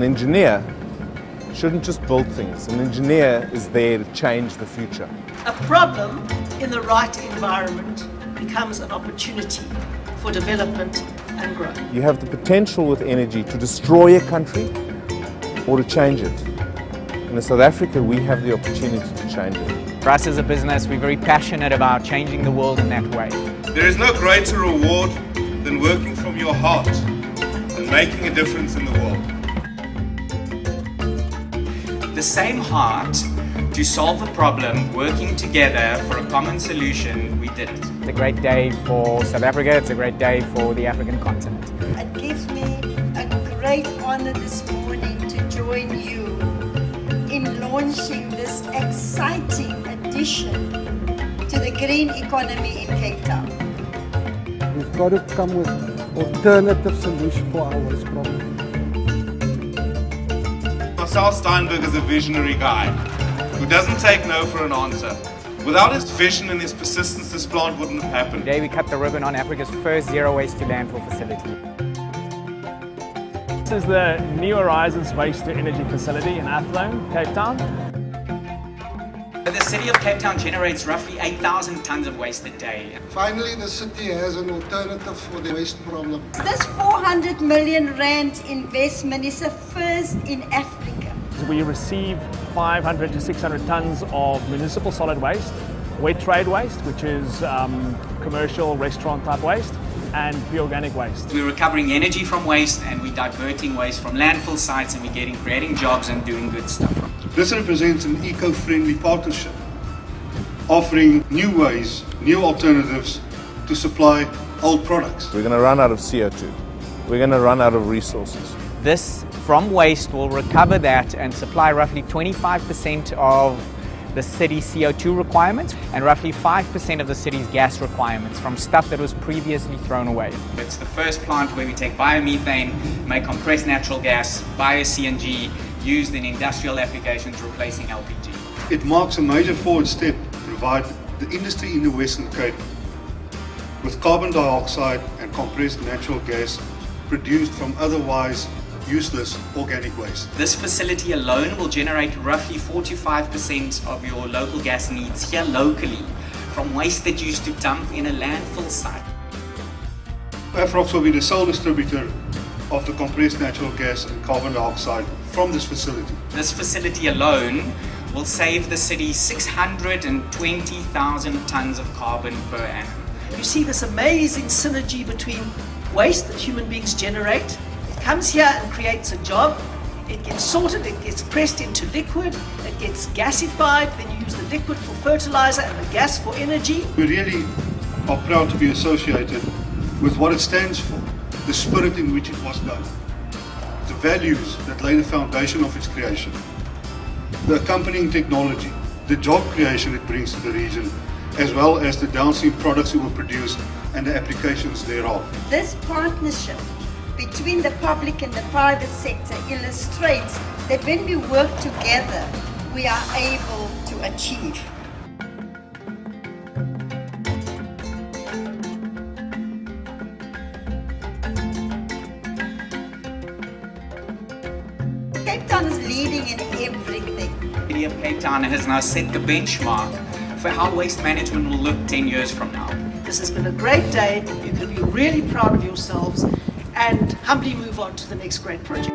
engineer shouldn't just build things. An engineer is there to change the future. A problem in the right environment becomes an opportunity for development and growth. You have the potential with energy to destroy a country or to change it. And in South Africa, we have the opportunity to change it. For us as a business, we're very passionate about changing the world in that way. There is no greater reward than working from your heart and making a difference in the world. The same heart to solve a problem, working together for a common solution, we did it. It's a great day for South Africa, it's a great day for the African continent. It gives me a great honor this morning to join you in launching this exciting addition to the green economy in Cape Town. We've got to come with alternative solutions for our waste problem. Marcel Steinberg is a visionary guy who doesn't take no for an answer. Without his vision and his persistence, this plant wouldn't have happened. Today we cut the ribbon on Africa's first zero waste to landfill facility. This is the New Horizons Waste to Energy facility in Athlone, Cape Town. The city of Cape Town generates roughly 8,000 tons of waste a day. Finally, the city has an alternative for the waste problem. This 400 million rand investment is a first in Africa. We receive 500 to 600 tons of municipal solid waste, wet trade waste, which is commercial restaurant type waste, and pure organic waste. We're recovering energy from waste and we're diverting waste from landfill sites and we're creating jobs and doing good stuff. This represents an eco-friendly partnership, offering new ways, new alternatives to supply old products. We're going to run out of CO2. We're going to run out of resources. This, from waste, will recover that and supply roughly 25% of the city's CO2 requirements and roughly 5% of the city's gas requirements from stuff that was previously thrown away. It's the first plant where we take biomethane, make compressed natural gas, bio-CNG, used in industrial applications replacing LPG. It marks a major forward step to provide the industry in the Western Cape with carbon dioxide and compressed natural gas produced from otherwise useless organic waste. This facility alone will generate roughly 45% of your local gas needs here locally from waste that used to dump in a landfill site. Afrox will be the sole distributor of the compressed natural gas and carbon dioxide from this facility. This facility alone will save the city 620,000 tons of carbon per annum. You see this amazing synergy between waste that human beings generate. It comes here and creates a job. It gets sorted, it gets pressed into liquid, it gets gasified, then you use the liquid for fertilizer and the gas for energy. We really are proud to be associated with what it stands for, the spirit in which it was done, the values that lay the foundation of its creation, the accompanying technology, the job creation it brings to the region, as well as the downstream products it will produce and the applications thereof. This partnership between the public and the private sector illustrates that when we work together, we are able to achieve. Cape Town is leading in everything. The city of Cape Town has now set the benchmark for how waste management will look 10 years from now. This has been a great day. You can be really proud of yourselves and humbly move on to the next great project.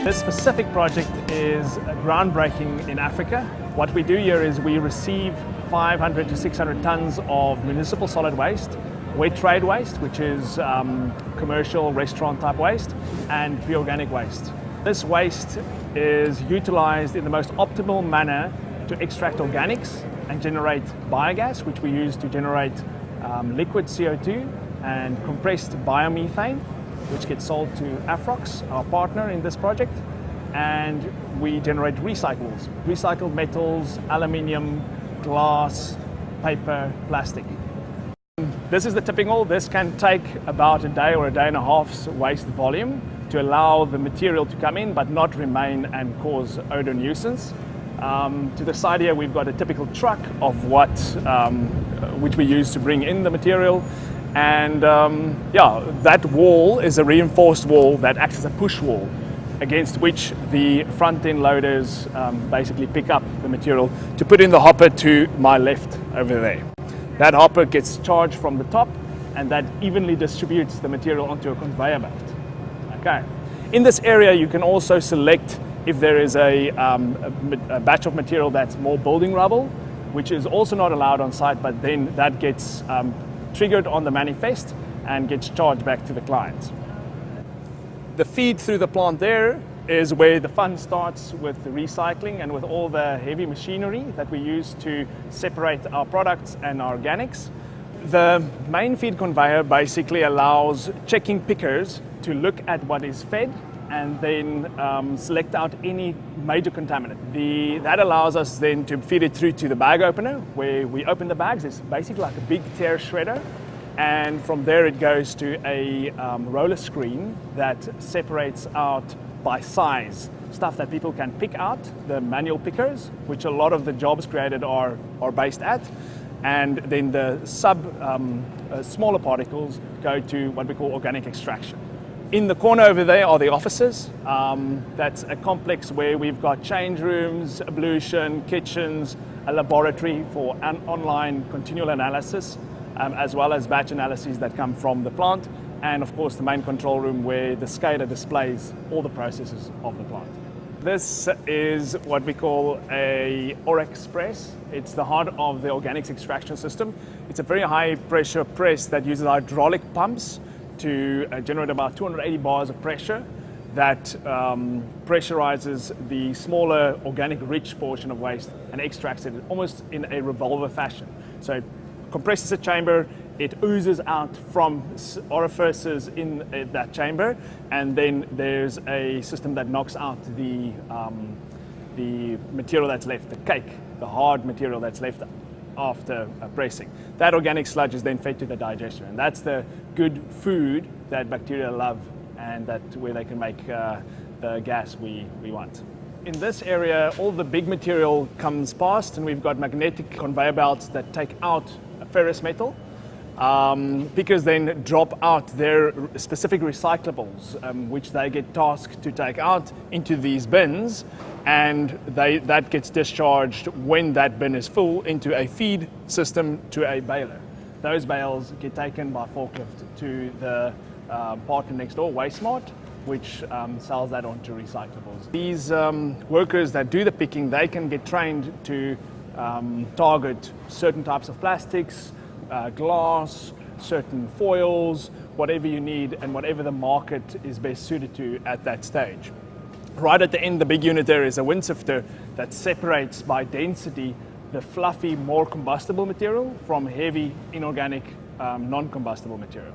This specific project is groundbreaking in Africa. What we do here is we receive 500 to 600 tons of municipal solid waste, wet trade waste, which is commercial restaurant type waste, and pure organic waste. This waste is utilized in the most optimal manner to extract organics and generate biogas, which we use to generate liquid CO2 and compressed biomethane, which gets sold to Afrox, our partner in this project, and we generate recyclables, recycled metals, aluminium, glass, paper, plastic. This is the tipping hole. This can take about a day or a day and a half's waste volume. to allow the material to come in but not remain and cause odor nuisance. To the side here we've got a typical truck of which we use to bring in the material, and that wall is a reinforced wall that acts as a push wall against which the front end loaders basically pick up the material to put in the hopper to my left over there. That hopper gets charged from the top and that evenly distributes the material onto a conveyor belt. Okay. In this area you can also select if there is a batch of material that's more building rubble, which is also not allowed on site, but then that gets triggered on the manifest and gets charged back to the client. The feed through the plant there is where the fun starts with the recycling and with all the heavy machinery that we use to separate our products and our organics. The main feed conveyor basically allows checking pickers to look at what is fed and then select out any major contaminant. That allows us then to feed it through to the bag opener, where we open the bags. It's basically like a big tear shredder, and from there it goes to a roller screen that separates out by size stuff that people can pick out, the manual pickers, which a lot of the jobs created are based at, and then the smaller particles go to what we call organic extraction. In the corner over there are the offices. That's a complex where we've got change rooms, ablution, kitchens, a laboratory for an online continual analysis, as well as batch analyses that come from the plant, and of course the main control room where the SCADA displays all the processes of the plant. This is what we call a Orex press. It's the heart of the organics extraction system. It's a very high pressure press that uses hydraulic pumps to generate about 280 bars of pressure that pressurizes the smaller organic rich portion of waste and extracts it almost in a revolver fashion. So it compresses a chamber, it oozes out from orifices in that chamber, and then there's a system that knocks out the material that's left, the cake, the hard material that's left after pressing. That organic sludge is then fed to the digester, and that's the good food that bacteria love, and that's where they can make the gas we want. In this area, all the big material comes past, and we've got magnetic conveyor belts that take out ferrous metal. Pickers then drop out their specific recyclables, which they get tasked to take out into these bins, and that gets discharged when that bin is full into a feed system to a baler. Those bales get taken by forklift to the partner next door, WasteSmart, which sells that onto recyclables. These workers that do the picking, they can get trained to target certain types of plastics, glass, certain foils, whatever you need and whatever the market is best suited to at that stage. Right at the end, the big unit there is a wind sifter that separates by density the fluffy, more combustible material from heavy, inorganic, non-combustible material.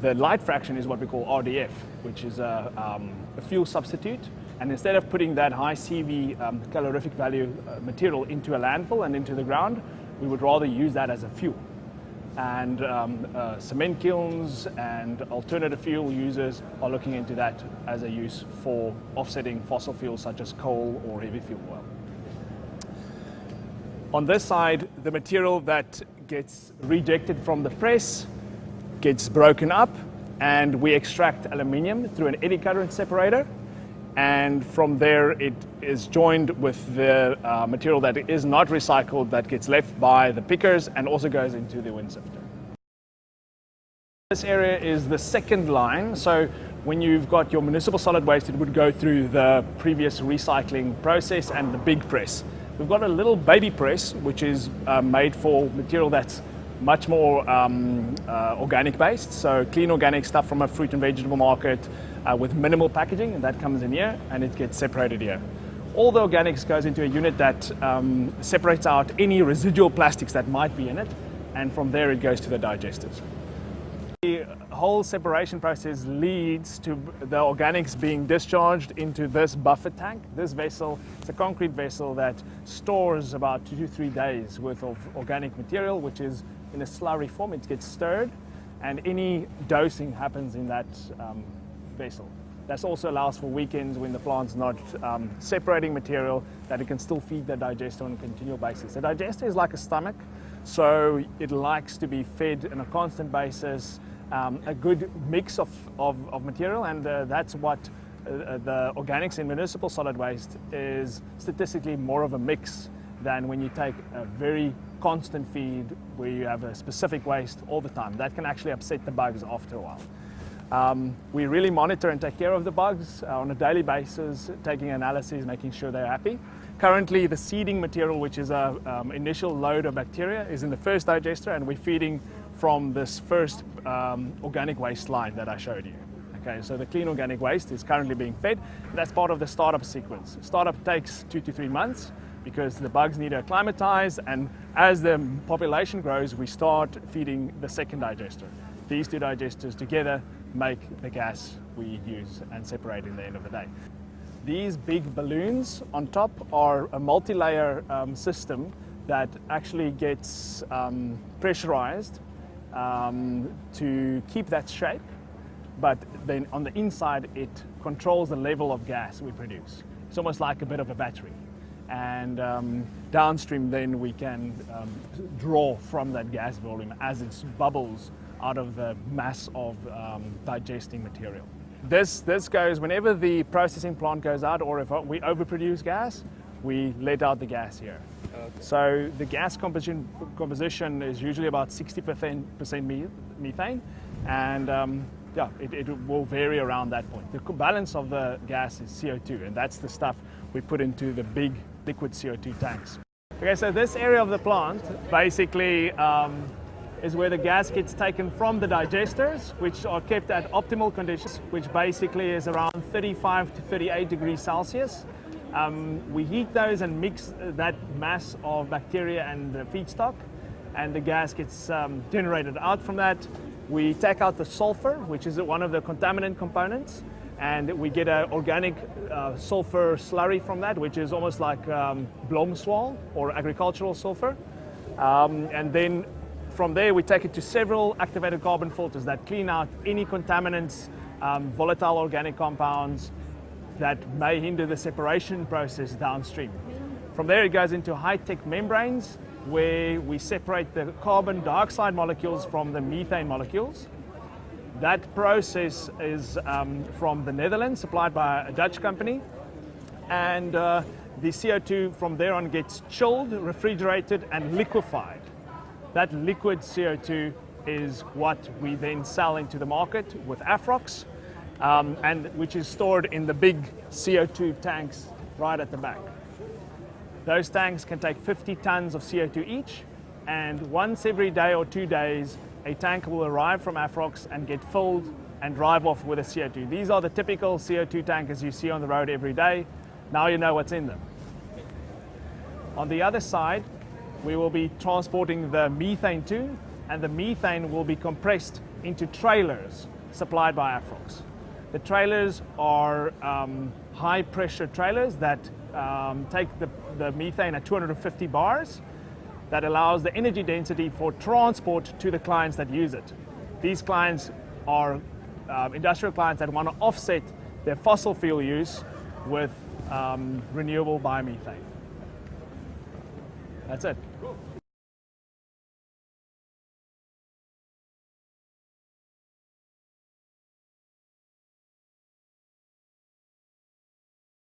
The light fraction is what we call RDF, which is a fuel substitute. And instead of putting that high CV calorific value material into a landfill and into the ground, we would rather use that as a fuel. And cement kilns and alternative fuel users are looking into that as a use for offsetting fossil fuels such as coal or heavy fuel oil. On this side, the material that gets rejected from the press gets broken up, and we extract aluminium through an eddy current separator, and from there it is joined with the material that is not recycled that gets left by the pickers and also goes into the wind sifter. This area is the second line, so when you've got your municipal solid waste, it would go through the previous recycling process and the big press. We've got a little baby press which is made for material that's much more organic based, so clean organic stuff from a fruit and vegetable market with minimal packaging, and that comes in here and it gets separated here. All the organics goes into a unit that separates out any residual plastics that might be in it, and from there it goes to the digesters. The whole separation process leads to the organics being discharged into this buffer tank. This vessel, it's a concrete vessel that stores about 2 to 3 days worth of organic material, which is in a slurry form. It gets stirred, and any dosing happens in that vessel. That also allows for weekends when the plant's not separating material, that it can still feed the digester on a continual basis. The digester is like a stomach, so it likes to be fed on a constant basis, a good mix of material, and that's what the organics in municipal solid waste is statistically more of a mix than when you take a very constant feed where you have a specific waste all the time. That can actually upset the bugs after a while. We really monitor and take care of the bugs on a daily basis, taking analyses, making sure they're happy. Currently, the seeding material, which is an initial load of bacteria, is in the first digester, and we're feeding from this first organic waste line that I showed you. Okay, so the clean organic waste is currently being fed. That's part of the startup sequence. Startup takes 2 to 3 months because the bugs need to acclimatize, and as the population grows, we start feeding the second digester. These two digesters together make the gas we use and separate in the end of the day. These big balloons on top are a multi-layer system that actually gets pressurized to keep that shape, but then on the inside it controls the level of gas we produce. It's almost like a bit of a battery. And downstream then we can draw from that gas volume as it bubbles out of the mass of digesting material. This goes whenever the processing plant goes out, or if we overproduce gas, we let out the gas here. Okay. So the gas composition is usually about 60% methane, and yeah, it will vary around that point. The balance of the gas is CO2, and that's the stuff we put into the big liquid CO2 tanks. Okay, so this area of the plant basically is where the gas gets taken from the digesters, which are kept at optimal conditions, which basically is around 35 to 38 degrees Celsius. We heat those and mix that mass of bacteria and the feedstock, and the gas gets generated out from that. We take out the sulfur, which is one of the contaminant components, and we get an organic sulfur slurry from that, which is almost like blomswal or agricultural sulfur. And then from there we take it to several activated carbon filters that clean out any contaminants, volatile organic compounds that may hinder the separation process downstream. From there it goes into high-tech membranes where we separate the carbon dioxide molecules from the methane molecules. That process is from the Netherlands, supplied by a Dutch company, and the CO2 from there on gets chilled, refrigerated, and liquefied. That liquid CO2 is what we then sell into the market with Afrox, and which is stored in the big CO2 tanks right at the back. Those tanks can take 50 tons of CO2 each, and once every day or 2 days, a tank will arrive from Afrox and get filled and drive off with the CO2. These are the typical CO2 tankers you see on the road every day. Now you know what's in them. On the other side, we will be transporting the methane too, and the methane will be compressed into trailers supplied by Afrox. The trailers are high pressure trailers that take the methane at 250 bars. That allows the energy density for transport to the clients that use it. These clients are industrial clients that want to offset their fossil fuel use with renewable biomethane. That's it. Cool.